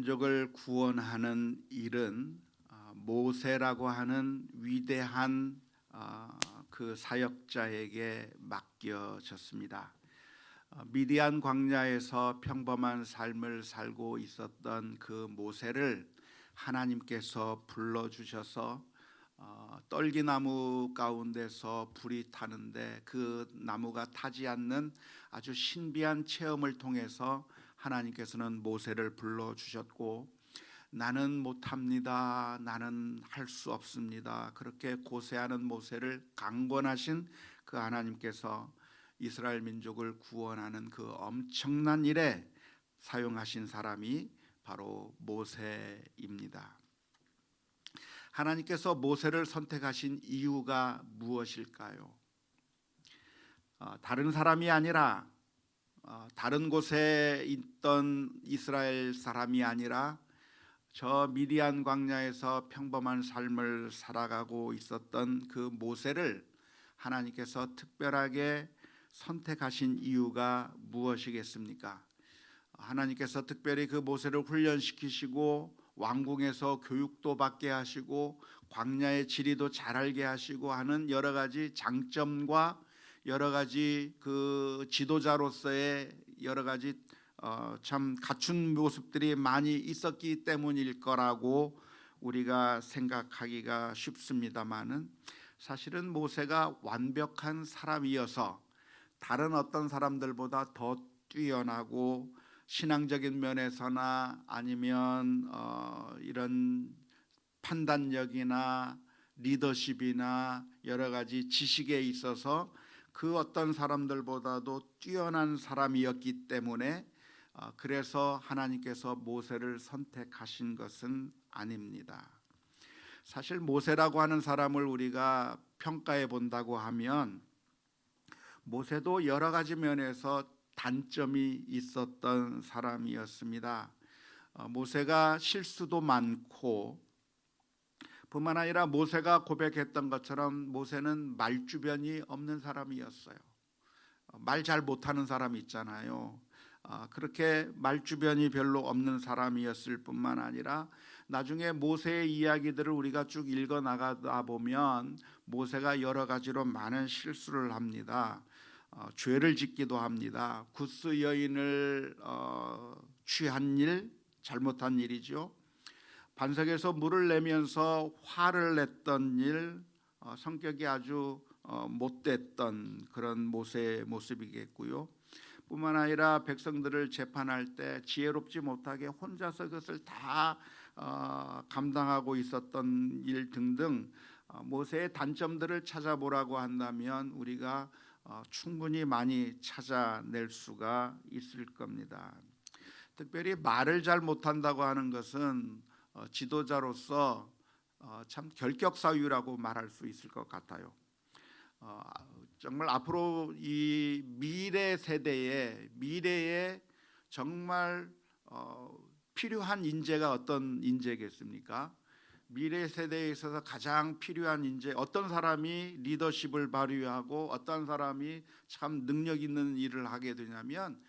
민족을 구원하는 일은 모세라고 하는 위대한 그 사역자에게 맡겨졌습니다. 미디안 광야에서 평범한 삶을 살고 있었던 그 모세를 하나님께서 불러주셔서 떨기나무 가운데서 불이 타는데 그 나무가 타지 않는 아주 신비한 체험을 통해서 하나님께서는 모세를 불러주셨고, 나는 못합니다, 나는 할 수 없습니다, 그렇게 고세하는 모세를 강권하신 그 하나님께서 이스라엘 민족을 구원하는 그 엄청난 일에 사용하신 사람이 바로 모세입니다. 하나님께서 모세를 선택하신 이유가 무엇일까요? 다른 사람이 아니라, 다른 곳에 있던 이스라엘 사람이 아니라 저 미디안 광야에서 평범한 삶을 살아가고 있었던 그 모세를 하나님께서 특별하게 선택하신 이유가 무엇이겠습니까? 하나님께서 특별히 그 모세를 훈련시키시고 왕궁에서 교육도 받게 하시고 광야의 지리도 잘 알게 하시고 하는 여러 가지 장점과 여러 가지 그 지도자로서의 여러 가지 참 갖춘 모습들이 많이 있었기 때문일 거라고 우리가 생각하기가 쉽습니다만은, 사실은 모세가 완벽한 사람이어서 다른 어떤 사람들보다 더 뛰어나고 신앙적인 면에서나 아니면 이런 판단력이나 리더십이나 여러 가지 지식에 있어서 그 어떤 사람들보다도 뛰어난 사람이었기 때문에 그래서 하나님께서 모세를 선택하신 것은 아닙니다. 사실 모세라고 하는 사람을 우리가 평가해 본다고 하면 모세도 여러 가지 면에서 단점이 있었던 사람이었습니다. 모세가 실수도 많고, 뿐만 아니라 모세가 고백했던 것처럼 모세는 말주변이 없는 사람이었어요. 말 잘 못하는 사람이 있잖아요. 그렇게 말주변이 별로 없는 사람이었을 뿐만 아니라 나중에 모세의 이야기들을 우리가 쭉 읽어 나가다 보면 모세가 여러 가지로 많은 실수를 합니다. 죄를 짓기도 합니다. 구스 여인을 취한 일, 잘못한 일이죠. 반석에서 물을 내면서 화를 냈던 일, 성격이 아주 못됐던 그런 모세의 모습이겠고요. 뿐만 아니라 백성들을 재판할 때 지혜롭지 못하게 혼자서 그것을 다 감당하고 있었던 일 등등, 모세의 단점들을 찾아보라고 한다면 우리가 충분히 많이 찾아낼 수가 있을 겁니다. 특별히 말을 잘 못한다고 하는 것은 지도자로서 참 결격사유라고 말할 수 있을 것 같아요. 정말 앞으로 이 미래에 정말 필요한 인재가 어떤 인재겠습니까? 미래 세대에 있어서 가장 필요한 인재, 어떤 사람이 리더십을 발휘하고 어떤 사람이 참 능력 있는 일을 하게 되냐면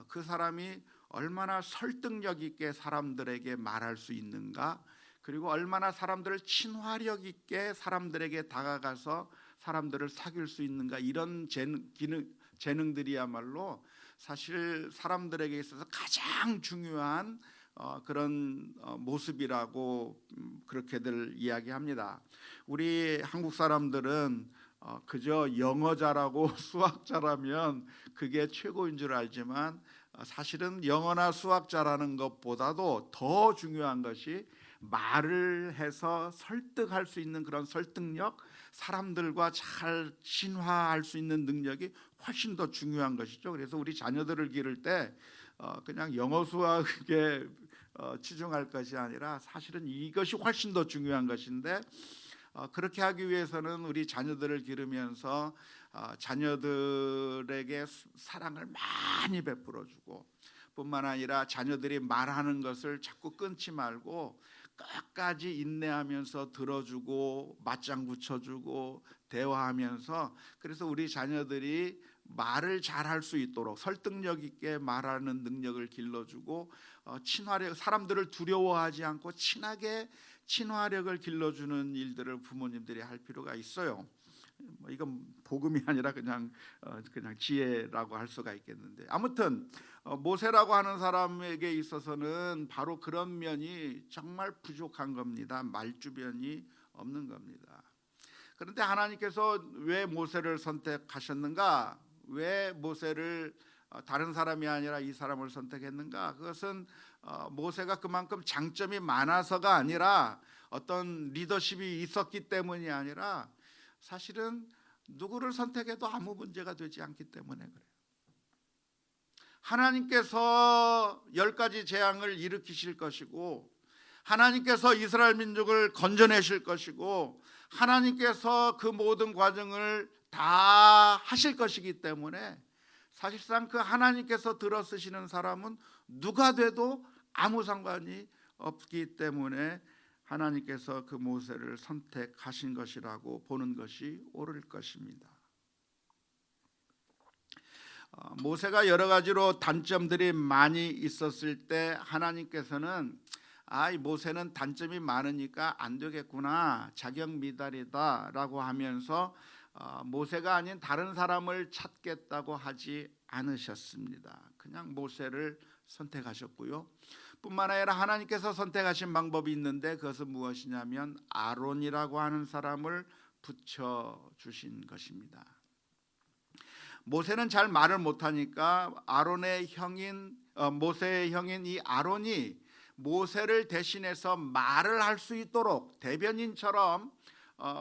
그 사람이 얼마나 설득력 있게 사람들에게 말할 수 있는가, 그리고 얼마나 사람들을 친화력 있게 사람들에게 다가가서 사람들을 사귈 수 있는가, 이런 재능들이야말로 사실 사람들에게 있어서 가장 중요한 그런 모습이라고 그렇게들 이야기합니다. 우리 한국 사람들은 그저 영어 잘하고 수학 잘하면 그게 최고인 줄 알지만, 사실은 영어나 수학 잘하는 것보다도 더 중요한 것이 말을 해서 설득할 수 있는 그런 설득력, 사람들과 잘 친화할 수 있는 능력이 훨씬 더 중요한 것이죠. 그래서 우리 자녀들을 기를 때 그냥 영어 수학에 치중할 것이 아니라 사실은 이것이 훨씬 더 중요한 것인데, 그렇게 하기 위해서는 우리 자녀들을 기르면서 자녀들에게 사랑을 많이 베풀어주고, 뿐만 아니라 자녀들이 말하는 것을 자꾸 끊지 말고 끝까지 인내하면서 들어주고 맞장구 쳐주고 대화하면서, 그래서 우리 자녀들이 말을 잘할 수 있도록 설득력 있게 말하는 능력을 길러주고 친화력, 사람들을 두려워하지 않고 친하게 친화력을 길러주는 일들을 부모님들이 할 필요가 있어요. 이건 복음이 아니라 그냥 지혜라고 할 수가 있겠는데, 아무튼 모세라고 하는 사람에게 있어서는 바로 그런 면이 정말 부족한 겁니다. 말주변이 없는 겁니다. 그런데 하나님께서 왜 모세를 선택하셨는가? 왜 모세를 다른 사람이 아니라 이 사람을 선택했는가? 그것은 모세가 그만큼 장점이 많아서가 아니라 어떤 리더십이 있었기 때문이 아니라 사실은 누구를 선택해도 아무 문제가 되지 않기 때문에 그래요. 하나님께서 10가지 재앙을 일으키실 것이고, 하나님께서 이스라엘 민족을 건져내실 것이고, 하나님께서 그 모든 과정을 다 하실 것이기 때문에 사실상 그 하나님께서 들어쓰시는 사람은 누가 돼도 아무 상관이 없기 때문에 하나님께서 그 모세를 선택하신 것이라고 보는 것이 옳을 것입니다. 모세가 여러 가지로 단점들이 많이 있었을 때 하나님께서는 이 모세는 단점이 많으니까 안 되겠구나, 자격 미달이다라고 하면서 모세가 아닌 다른 사람을 찾겠다고 하지 않으셨습니다. 그냥 모세를 선택하셨고요. 뿐만 아니라 하나님께서 선택하신 방법이 있는데 그것은 무엇이냐면 아론이라고 하는 사람을 붙여주신 것입니다. 모세는 잘 말을 못하니까 아론의 형인 모세의 형인 이 아론이 모세를 대신해서 말을 할 수 있도록 대변인처럼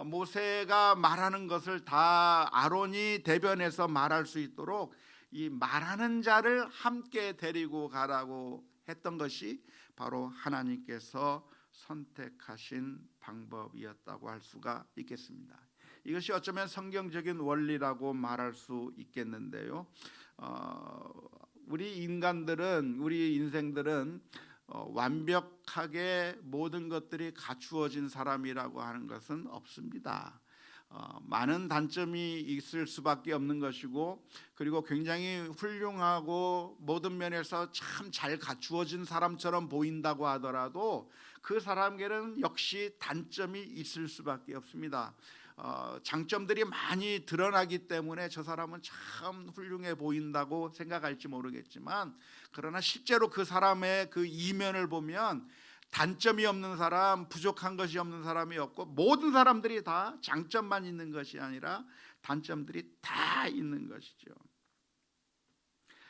모세가 말하는 것을 다 아론이 대변해서 말할 수 있도록 이 말하는 자를 함께 데리고 가라고 했던 것이 바로 하나님께서 선택하신 방법이었다고 할 수가 있겠습니다. 이것이 어쩌면 성경적인 원리라고 말할 수 있겠는데요. 우리 인간들은, 우리 인생들은 완벽하게 모든 것들이 갖추어진 사람이라고 하는 것은 없습니다. 많은 단점이 있을 수밖에 없는 것이고, 그리고 굉장히 훌륭하고 모든 면에서 참 잘 갖추어진 사람처럼 보인다고 하더라도 그 사람에게는 역시 단점이 있을 수밖에 없습니다. 장점들이 많이 드러나기 때문에 저 사람은 참 훌륭해 보인다고 생각할지 모르겠지만, 그러나 실제로 그 사람의 그 이면을 보면 단점이 없는 사람, 부족한 것이 없는 사람이 없고, 모든 사람들이 다 장점만 있는 것이 아니라 단점들이 다 있는 것이죠.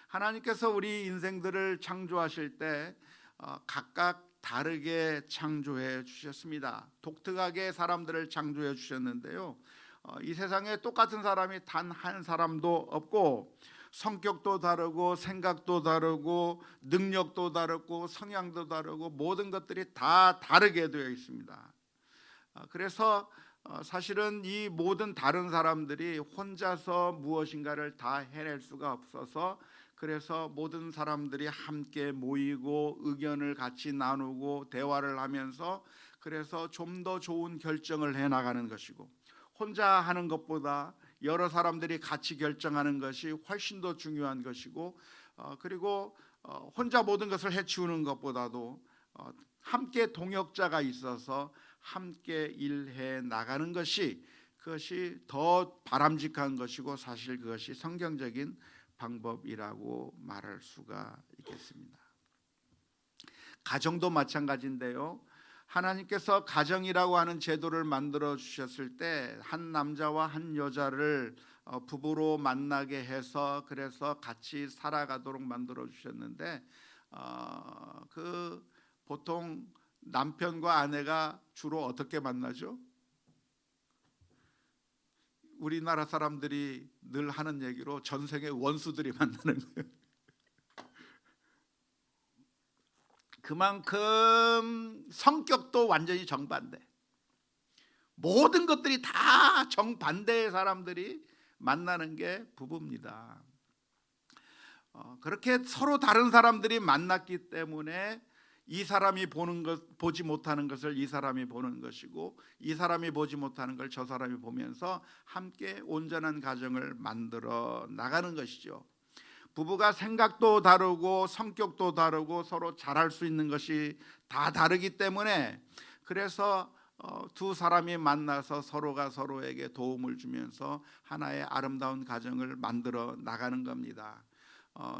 하나님께서 우리 인생들을 창조하실 때 각각 다르게 창조해 주셨습니다. 독특하게 사람들을 창조해 주셨는데요, 이 세상에 똑같은 사람이 단 한 사람도 없고, 성격도 다르고 생각도 다르고 능력도 다르고 성향도 다르고 모든 것들이 다 다르게 되어 있습니다. 그래서 사실은 이 모든 다른 사람들이 혼자서 무엇인가를 다 해낼 수가 없어서, 그래서 모든 사람들이 함께 모이고 의견을 같이 나누고 대화를 하면서 그래서 좀 더 좋은 결정을 해나가는 것이고, 혼자 하는 것보다 여러 사람들이 같이 결정하는 것이 훨씬 더 중요한 것이고, 그리고 혼자 모든 것을 해치우는 것보다도 함께 동역자가 있어서 함께 일해 나가는 것이, 그것이 더 바람직한 것이고 사실 그것이 성경적인 방법이라고 말할 수가 있겠습니다. 가정도 마찬가지인데요, 하나님께서 가정이라고 하는 제도를 만들어 주셨을 때 한 남자와 한 여자를 부부로 만나게 해서 그래서 같이 살아가도록 만들어 주셨는데, 그 보통 남편과 아내가 주로 어떻게 만나죠? 우리나라 사람들이 늘 하는 얘기로 전생의 원수들이 만나는 거예요. 그만큼 성격도 완전히 정반대, 모든 것들이 다 정반대의 사람들이 만나는 게 부부입니다. 그렇게 서로 다른 사람들이 만났기 때문에 이 사람이 보지 못하는 것을 이 사람이 보는 것이고, 이 사람이 보지 못하는 걸 저 사람이 보면서 함께 온전한 가정을 만들어 나가는 것이죠. 부부가 생각도 다르고 성격도 다르고 서로 잘할 수 있는 것이 다 다르기 때문에, 그래서 두 사람이 만나서 서로가 서로에게 도움을 주면서 하나의 아름다운 가정을 만들어 나가는 겁니다.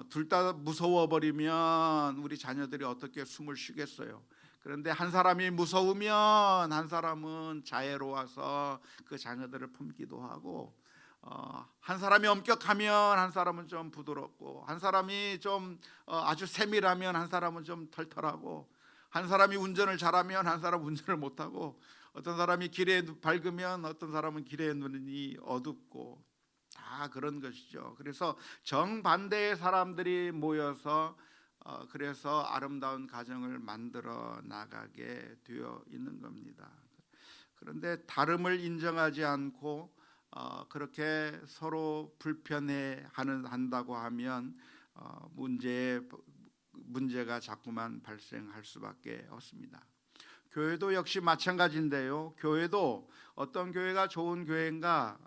둘 다 무서워버리면 우리 자녀들이 어떻게 숨을 쉬겠어요. 그런데 한 사람이 무서우면 한 사람은 자애로워서 그 자녀들을 품기도 하고, 한 사람이 엄격하면 한 사람은 좀 부드럽고, 한 사람이 좀 아주 세밀하면 한 사람은 좀 털털하고, 한 사람이 운전을 잘하면 한 사람은 운전을 못하고, 어떤 사람이 길에 밝으면 어떤 사람은 길에 눈이 어둡고, 다 그런 것이죠. 그래서 정반대의 사람들이 모여서 그래서 아름다운 가정을 만들어 나가게 되어 있는 겁니다. 그런데 다름을 인정하지 않고 그렇게 서로 불편해 한다고 하면 문제가 자꾸만 발생할 수밖에 없습니다. 교회도 역시 마찬가지인데요. 교회도 어떤 교회가 좋은 교회인가?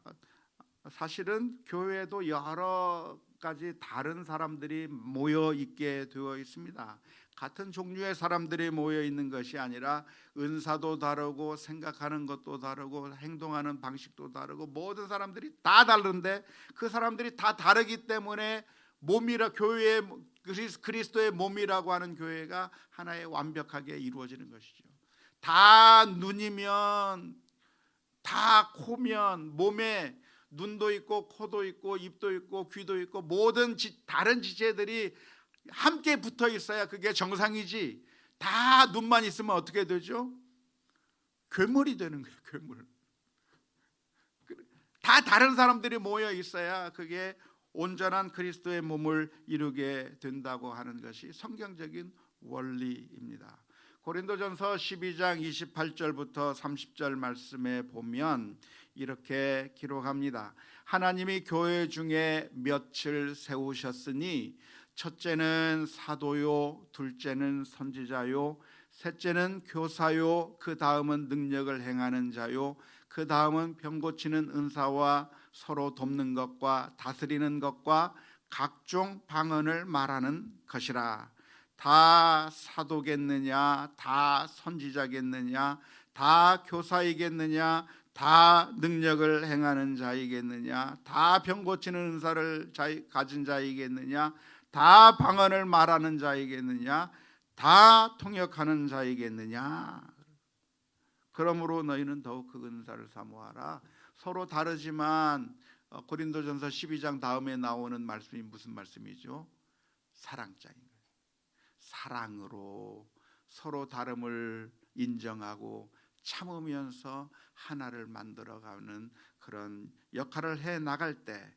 사실은 교회에도 여러 가지 다른 사람들이 모여 있게 되어 있습니다. 같은 종류의 사람들이 모여 있는 것이 아니라 은사도 다르고 생각하는 것도 다르고 행동하는 방식도 다르고 모든 사람들이 다 다른데, 그 사람들이 다 다르기 때문에 교회의 그리스도의 몸이라고 하는 교회가 하나의 완벽하게 이루어지는 것이죠. 다 눈이면, 다 코면, 몸에 눈도 있고 코도 있고 입도 있고 귀도 있고 모든 다른 지체들이 함께 붙어 있어야 그게 정상이지, 다 눈만 있으면 어떻게 되죠? 괴물이 되는 거예요. 괴물. 다 다른 사람들이 모여 있어야 그게 온전한 그리스도의 몸을 이루게 된다고 하는 것이 성경적인 원리입니다. 고린도전서 12장 28절부터 30절 말씀에 보면 이렇게 기록합니다. 하나님이 교회 중에 몇을 세우셨으니 첫째는 사도요, 둘째는 선지자요, 셋째는 교사요, 그 다음은 능력을 행하는 자요, 그 다음은 병 고치는 은사와 서로 돕는 것과 다스리는 것과 각종 방언을 말하는 것이라. 다 사도겠느냐, 다 선지자겠느냐, 다 교사이겠느냐, 다 능력을 행하는 자이겠느냐, 다 병 고치는 은사를 가진 자이겠느냐, 다 방언을 말하는 자이겠느냐, 다 통역하는 자이겠느냐. 그러므로 너희는 더욱 그 은사를 사모하라. 서로 다르지만 고린도전서 12장 다음에 나오는 말씀이 무슨 말씀이죠? 사랑자인 거예요. 사랑으로 서로 다름을 인정하고 참으면서 하나를 만들어가는 그런 역할을 해 나갈 때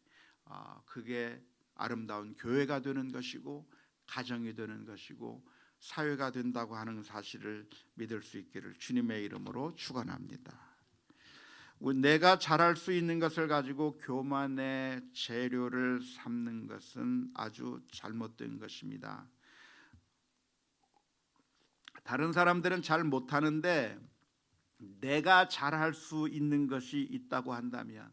그게 아름다운 교회가 되는 것이고 가정이 되는 것이고 사회가 된다고 하는 사실을 믿을 수 있기를 주님의 이름으로 축원합니다. 내가 잘할 수 있는 것을 가지고 교만의 재료를 삼는 것은 아주 잘못된 것입니다. 다른 사람들은 잘 못하는데 내가 잘할 수 있는 것이 있다고 한다면,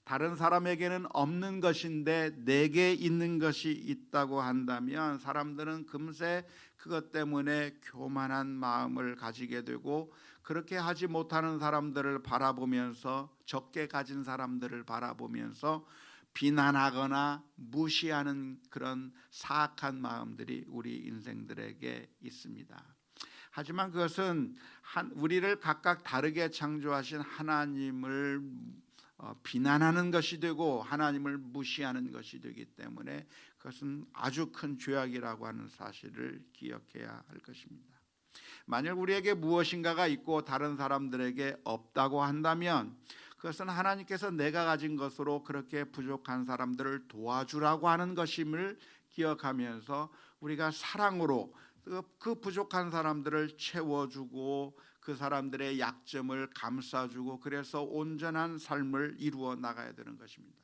다른 사람에게는 없는 것인데 내게 있는 것이 있다고 한다면 사람들은 금세 그것 때문에 교만한 마음을 가지게 되고, 그렇게 하지 못하는 사람들을 바라보면서, 적게 가진 사람들을 바라보면서 비난하거나 무시하는 그런 사악한 마음들이 우리 인생들에게 있습니다. 하지만 그것은 우리를 각각 다르게 창조하신 하나님을 비난하는 것이 되고 하나님을 무시하는 것이 되기 때문에 그것은 아주 큰 죄악이라고 하는 사실을 기억해야 할 것입니다. 만약 우리에게 무엇인가가 있고 다른 사람들에게 없다고 한다면 그것은 하나님께서 내가 가진 것으로 그렇게 부족한 사람들을 도와주라고 하는 것임을 기억하면서 우리가 사랑으로 그 부족한 사람들을 채워주고 그 사람들의 약점을 감싸주고 그래서 온전한 삶을 이루어 나가야 되는 것입니다.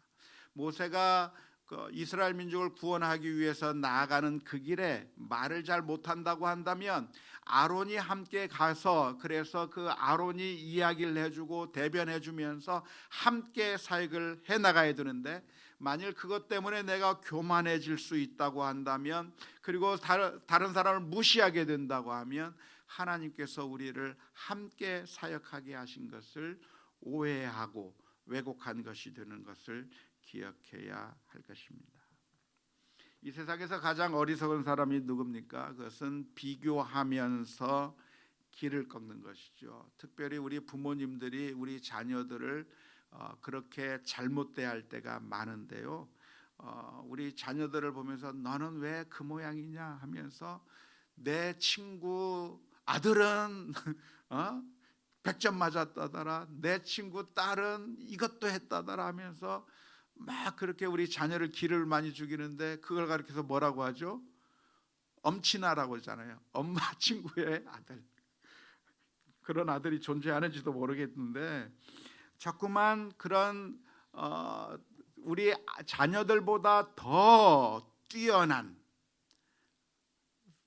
모세가 그 이스라엘 민족을 구원하기 위해서 나아가는 그 길에 말을 잘 못한다고 한다면 아론이 함께 가서, 그래서 그 아론이 이야기를 해주고 대변해주면서 함께 사역을 해나가야 되는데, 만일 그것 때문에 내가 교만해질 수 있다고 한다면, 그리고 다른 사람을 무시하게 된다고 하면 하나님께서 우리를 함께 사역하게 하신 것을 오해하고 왜곡한 것이 되는 것을 기억해야 할 것입니다. 이 세상에서 가장 어리석은 사람이 누굽니까? 그것은 비교하면서 길을 꺾는 것이죠. 특별히 우리 부모님들이 우리 자녀들을 그렇게 잘못 대할 때가 많은데요. 우리 자녀들을 보면서 너는 왜 그 모양이냐 하면서, 내 친구 아들은 100점 맞았다더라, 내 친구 딸은 이것도 했다더라 하면서 막 그렇게 우리 자녀를 기를 많이 죽이는데, 그걸 가르쳐서 뭐라고 하죠? 엄친아라고 하잖아요. 엄마 친구의 아들. 그런 아들이 존재하는지도 모르겠는데, 자꾸만 그런 우리 자녀들보다 더 뛰어난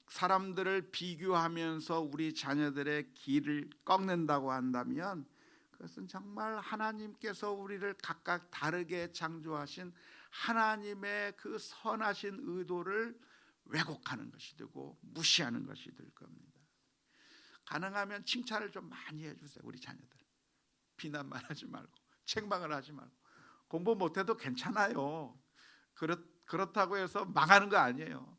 사람들을 비교하면서 우리 자녀들의 길을 꺾는다고 한다면, 그것은 정말 하나님께서 우리를 각각 다르게 창조하신 하나님의 그 선하신 의도를 왜곡하는 것이 되고 무시하는 것이 될 겁니다. 가능하면 칭찬을 좀 많이 해주세요. 우리 자녀들 비난만 하지 말고, 책망을 하지 말고. 공부 못해도 괜찮아요. 그렇다고 해서 망하는 거 아니에요.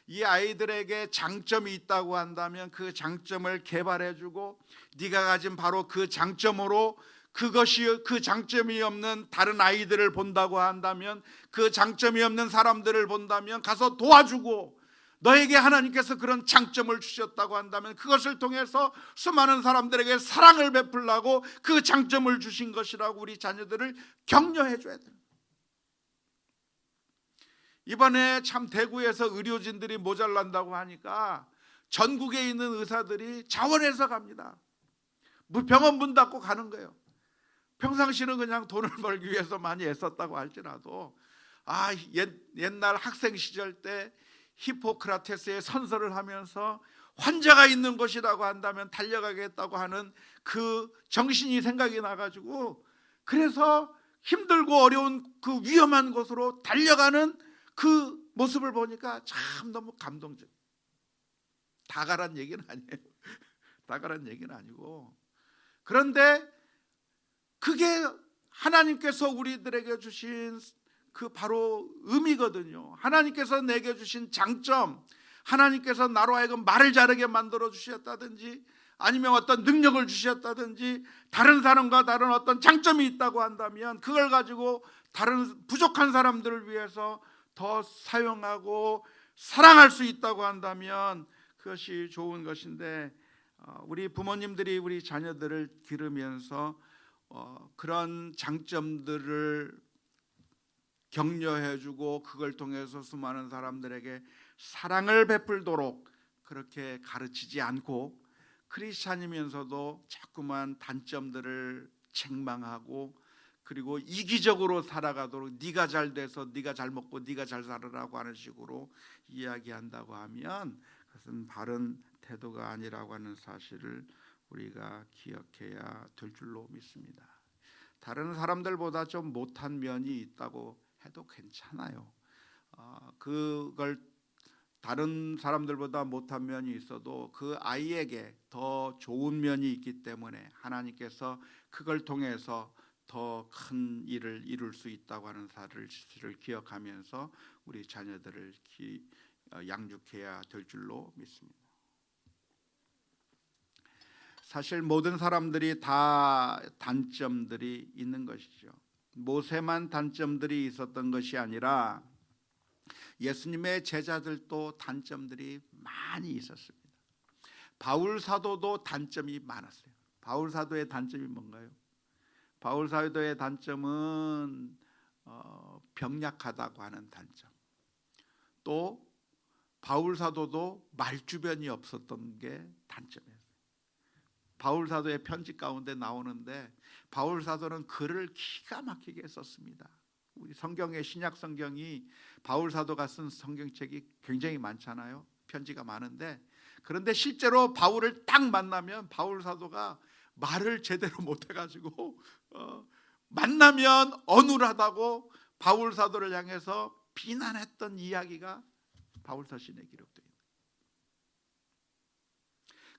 이 아이들에게 장점이 있다고 한다면 그 장점을 개발해주고, 네가 가진 바로 그 장점으로, 그것이 그 장점이 없는 다른 아이들을 본다고 한다면, 그 장점이 없는 사람들을 본다면 가서 도와주고, 너에게 하나님께서 그런 장점을 주셨다고 한다면 그것을 통해서 수많은 사람들에게 사랑을 베풀라고 그 장점을 주신 것이라고 우리 자녀들을 격려해 줘야 돼요. 이번에 참 대구에서 의료진들이 모자란다고 하니까 전국에 있는 의사들이 자원해서 갑니다. 병원 문 닫고 가는 거예요. 평상시는 그냥 돈을 벌기 위해서 많이 애썼다고 할지라도, 옛날 학생 시절 때 히포크라테스의 선서를 하면서 환자가 있는 곳이라고 한다면 달려가겠다고 하는 그 정신이 생각이 나가지고, 그래서 힘들고 어려운 그 위험한 곳으로 달려가는 그 모습을 보니까 참 너무 감동적. 다 가란 얘기는 아니에요. 다 가란 얘기는 아니고, 그런데 그게 하나님께서 우리들에게 주신 그 바로 의미거든요. 하나님께서 내게 주신 장점, 하나님께서 나로 하여금 말을 잘하게 만들어 주셨다든지, 아니면 어떤 능력을 주셨다든지, 다른 사람과 다른 어떤 장점이 있다고 한다면 그걸 가지고 다른 부족한 사람들을 위해서 더 사용하고 사랑할 수 있다고 한다면 그것이 좋은 것인데, 우리 부모님들이 우리 자녀들을 기르면서 그런 장점들을 격려해주고 그걸 통해서 수많은 사람들에게 사랑을 베풀도록 그렇게 가르치지 않고, 크리스찬이면서도 자꾸만 단점들을 책망하고, 그리고 이기적으로 살아가도록 네가 잘 돼서 네가 잘 먹고 네가 잘 살으라고 하는 식으로 이야기한다고 하면 그것은 바른 태도가 아니라고 하는 사실을 우리가 기억해야 될 줄로 믿습니다. 다른 사람들보다 좀 못한 면이 있다고 해도 괜찮아요. 그걸 다른 사람들보다 못한 면이 있어도 그 아이에게 더 좋은 면이 있기 때문에 하나님께서 그걸 통해서 더 큰 일을 이룰 수 있다고 하는 사실을 기억하면서 우리 자녀들을 양육해야 될 줄로 믿습니다. 사실 모든 사람들이 다 단점들이 있는 것이죠. 모세만 단점들이 있었던 것이 아니라 예수님의 제자들도 단점들이 많이 있었습니다. 바울 사도도 단점이 많았어요. 바울 사도의 단점이 뭔가요? 바울 사도의 단점은 병약하다고 하는 단점. 또 바울 사도도 말주변이 없었던 게 단점이에요. 바울 사도의 편지 가운데 나오는데 바울 사도는 글을 기가 막히게 썼습니다. 우리 성경의 신약 성경이 바울 사도가 쓴 성경책이 굉장히 많잖아요. 편지가 많은데, 그런데 실제로 바울을 딱 만나면 바울 사도가 말을 제대로 못해가지고 만나면 어눌하다고 바울 사도를 향해서 비난했던 이야기가 바울 서신에 기록되어 있습니다.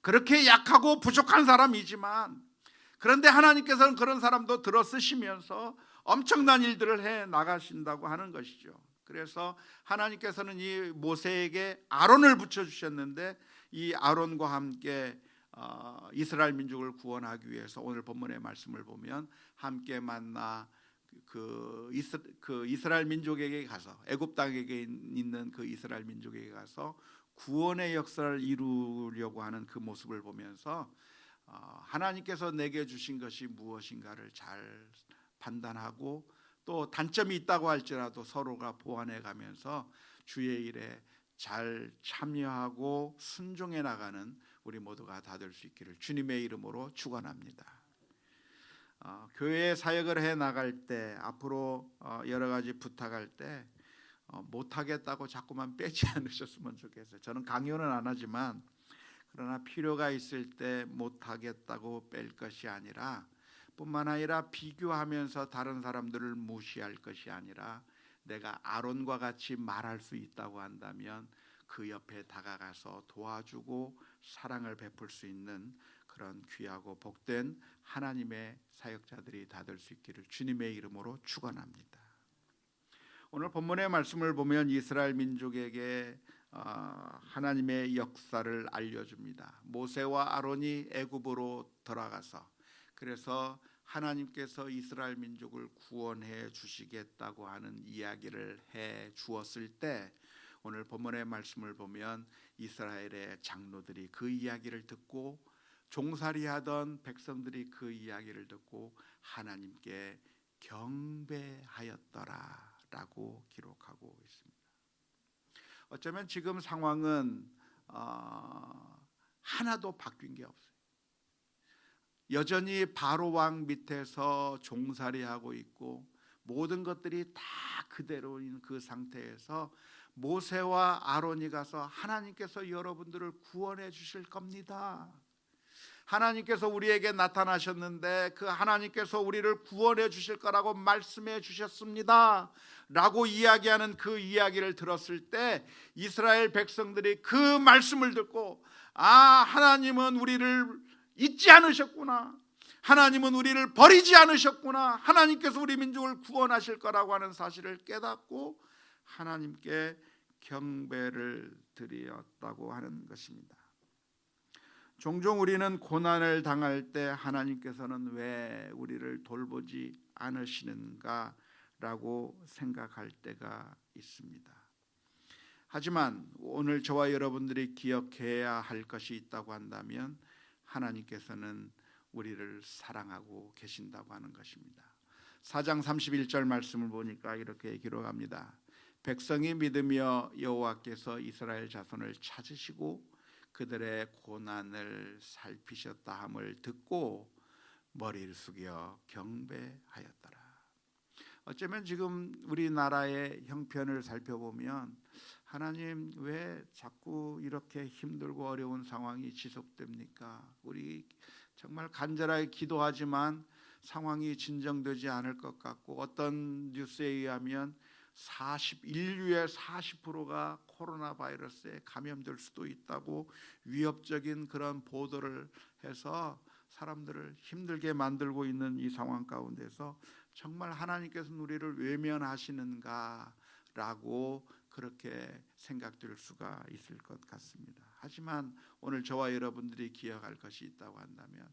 그렇게 약하고 부족한 사람이지만, 그런데 하나님께서는 그런 사람도 들어 쓰시면서 엄청난 일들을 해 나가신다고 하는 것이죠. 그래서 하나님께서는 이 모세에게 아론을 붙여주셨는데, 이 아론과 함께 이스라엘 민족을 구원하기 위해서 오늘 본문의 말씀을 보면 함께 만나 그 이스라엘 민족에게 가서, 애굽 땅에 있는 그 이스라엘 민족에게 가서 구원의 역사를 이루려고 하는 그 모습을 보면서 하나님께서 내게 주신 것이 무엇인가를 잘 판단하고, 또 단점이 있다고 할지라도 서로가 보완해 가면서 주의 일에 잘 참여하고 순종해 나가는 우리 모두가 다 될 수 있기를 주님의 이름으로 축원합니다. 교회 사역을 해 나갈 때, 앞으로 여러 가지 부탁할 때 못하겠다고 자꾸만 빼지 않으셨으면 좋겠어요. 저는 강요는 안 하지만, 그러나 필요가 있을 때 못하겠다고 뺄 것이 아니라, 뿐만 아니라 비교하면서 다른 사람들을 무시할 것이 아니라, 내가 아론과 같이 말할 수 있다고 한다면 그 옆에 다가가서 도와주고 사랑을 베풀 수 있는 그런 귀하고 복된 하나님의 사역자들이 다 될 수 있기를 주님의 이름으로 축원합니다. 오늘 본문의 말씀을 보면 이스라엘 민족에게 하나님의 역사를 알려줍니다. 모세와 아론이 애굽으로 들어가서, 그래서 하나님께서 이스라엘 민족을 구원해 주시겠다고 하는 이야기를 해 주었을 때, 오늘 본문의 말씀을 보면 이스라엘의 장로들이 그 이야기를 듣고, 종살이하던 백성들이 그 이야기를 듣고 하나님께 경배하였더라라고 기록하고 있습니다. 어쩌면 지금 상황은 하나도 바뀐 게 없어요. 여전히 바로 왕 밑에서 종살이하고 있고, 모든 것들이 다 그대로인 그 상태에서 모세와 아론이 가서 하나님께서 여러분들을 구원해 주실 겁니다. 하나님께서 우리에게 나타나셨는데 그 하나님께서 우리를 구원해 주실 거라고 말씀해 주셨습니다 라고 이야기하는 그 이야기를 들었을 때, 이스라엘 백성들이 그 말씀을 듣고, 하나님은 우리를 잊지 않으셨구나, 하나님은 우리를 버리지 않으셨구나, 하나님께서 우리 민족을 구원하실 거라고 하는 사실을 깨닫고 하나님께 경배를 드렸다고 하는 것입니다. 종종 우리는 고난을 당할 때 하나님께서는 왜 우리를 돌보지 않으시는가 라고 생각할 때가 있습니다. 하지만 오늘 저와 여러분들이 기억해야 할 것이 있다고 한다면, 하나님께서는 우리를 사랑하고 계신다고 하는 것입니다. 4장 31절 말씀을 보니까 이렇게 기록합니다. 백성이 믿으며 여호와께서 이스라엘 자손을 찾으시고 그들의 고난을 살피셨다 함을 듣고 머리를 숙여 경배하였더라. 어쩌면 지금 우리나라의 형편을 살펴보면, 하나님 왜 자꾸 이렇게 힘들고 어려운 상황이 지속됩니까? 우리 정말 간절하게 기도하지만 상황이 진정되지 않을 것 같고, 어떤 뉴스에 의하면 인류의 40%가 코로나 바이러스에 감염될 수도 있다고 위협적인 그런 보도를 해서 사람들을 힘들게 만들고 있는 이 상황 가운데서 정말 하나님께서는 우리를 외면하시는가라고 그렇게 생각될 수가 있을 것 같습니다. 하지만 오늘 저와 여러분들이 기억할 것이 있다고 한다면,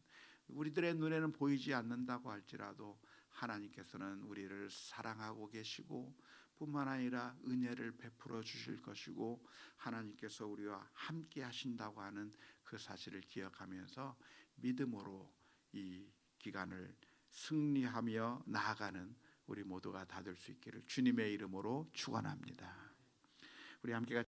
우리들의 눈에는 보이지 않는다고 할지라도 하나님께서는 우리를 사랑하고 계시고, 뿐만 아니라 은혜를 베풀어 주실 것이고, 하나님께서 우리와 함께 하신다고 하는 그 사실을 기억하면서 믿음으로 이 기간을 승리하며 나아가는 우리 모두가 다 될 수 있기를 주님의 이름으로 축원합니다. 우리 함께 같이